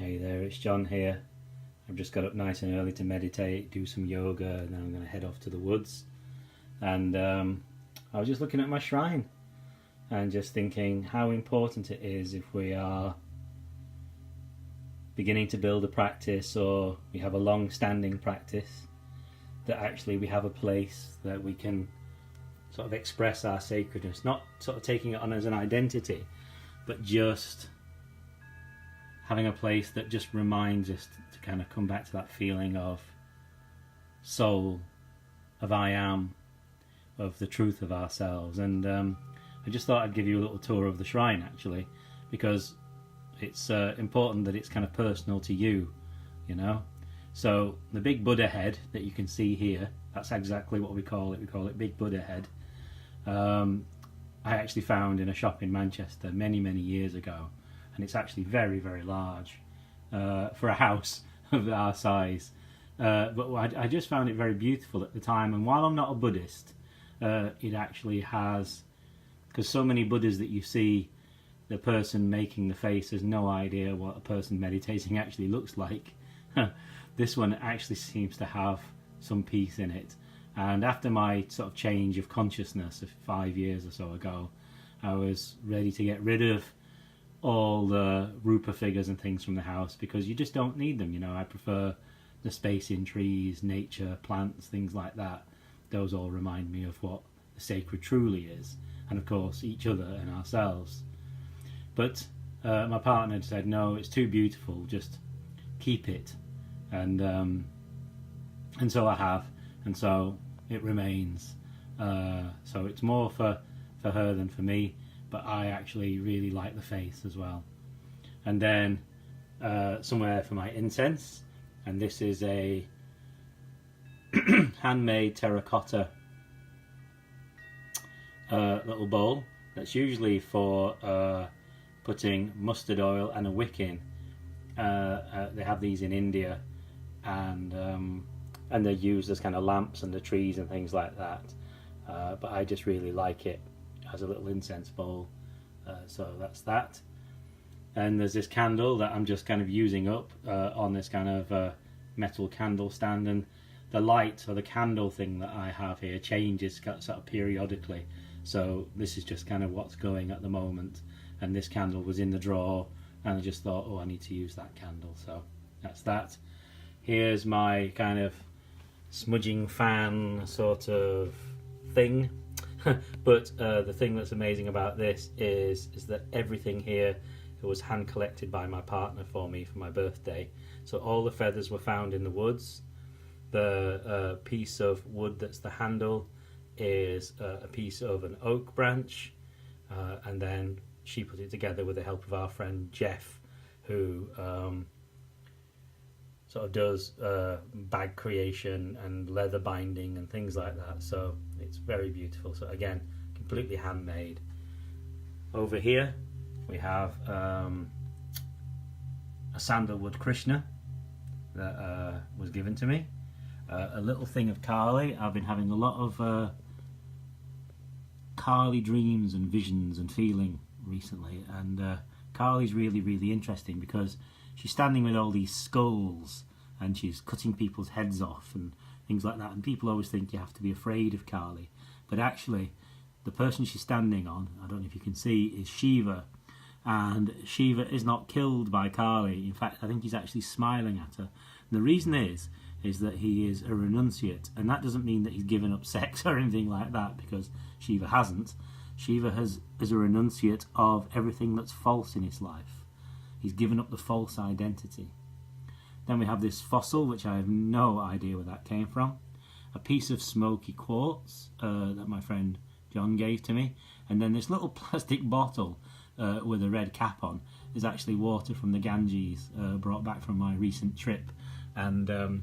Hey there, it's John here. I've just got up nice and early to meditate, do some yoga, and then I'm going to head off to the woods. And I was just looking at my shrine and just thinking how important it is if we are beginning to build a practice or we have a long-standing practice, that actually we have a place that we can sort of express our sacredness, not sort of taking it on as an identity, but just having a place that just reminds us to kind of come back to that feeling of soul, of I am, of the truth of ourselves. And I just thought I'd give you a little tour of the shrine, actually, because it's important that it's kind of personal to you, you know. So the big Buddha head that you can see here, that's exactly what we call it. We call it Big Buddha head. I actually found in a shop in Manchester many years ago, and it's actually very large for a house of our size. But I just found it very beautiful at the time, and while I'm not a Buddhist, it actually has, because so many Buddhas that you see, the person making the face has no idea what a person meditating actually looks like. This one actually seems to have some peace in it. And after my sort of change of consciousness of 5 years or so ago, I was ready to get rid of all the Rupa figures and things from the house, because you just don't need them, you know. I prefer the space in trees, nature, plants, things like that. Those all remind me of what the sacred truly is, and of course each other and ourselves. But my partner said, no, it's too beautiful, just keep it. And so I have, and so it remains. So it's more for her than for me, but I actually really like the face as well. And then somewhere for my incense, and this is a handmade terracotta little bowl that's usually for putting mustard oil and a wick in. They have these in India, and they're used as kind of lamps under trees and things like that. But I just really like it as a little incense bowl. So that's that. And there's this candle that I'm just kind of using up on this kind of metal candle stand, and the light or the candle thing that I have here changes sort of periodically. So this is just kind of what's going at the moment. And this candle was in the drawer, and I just thought, oh, I need to use that candle. So that's that. Here's my kind of smudging fan sort of thing. But the thing that's amazing about this is that everything here was hand collected by my partner for me for my birthday. So all the feathers were found in the woods. The piece of wood that's the handle is a piece of an oak branch, and then she put it together with the help of our friend Jeff, who sort of does bag creation and leather binding and things like that. So it's very beautiful. So again, completely handmade. Over here we have a sandalwood Krishna that was given to me. A little thing of Kali. I've been having a lot of Kali dreams and visions and feeling recently, and Kali's really interesting because she's standing with all these skulls and she's cutting people's heads off and things like that, and people always think you have to be afraid of Kali, but actually the person she's standing on, I don't know if you can see, is Shiva, and Shiva is not killed by Kali. In fact, I think he's actually smiling at her, and the reason is that he is a renunciate, and that doesn't mean that he's given up sex or anything like that, because Shiva hasn't. Shiva is a renunciate of everything that's false in his life. He's given up the false identity. Then we have this fossil, which I have no idea where that came from. A piece of smoky quartz that my friend John gave to me. And then this little plastic bottle with a red cap on is actually water from the Ganges, brought back from my recent trip. And,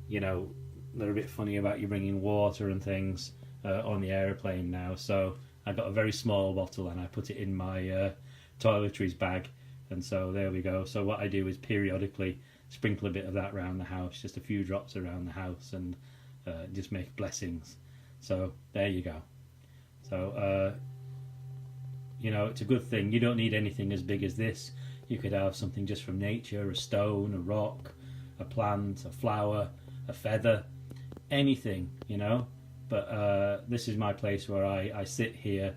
you know, they're a bit funny about you bringing water and things on the aeroplane now. So I got a very small bottle and I put it in my toiletries bag, and so there we go. So what I do is periodically sprinkle a bit of that around the house, just a few drops around the house, and just make blessings. So there you go. So you know, it's a good thing. You don't need anything as big as this. You could have something just from nature, a stone, a rock, a plant, a flower, a feather, anything, you know. But this is my place where I sit here,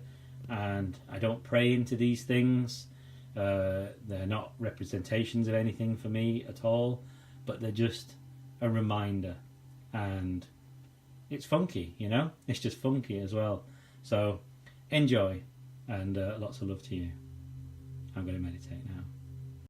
and I don't pray into these things. They're not representations of anything for me at all, but they're just a reminder. And it's funky, you know? It's just funky as well. So enjoy, and lots of love to you. I'm going to meditate now.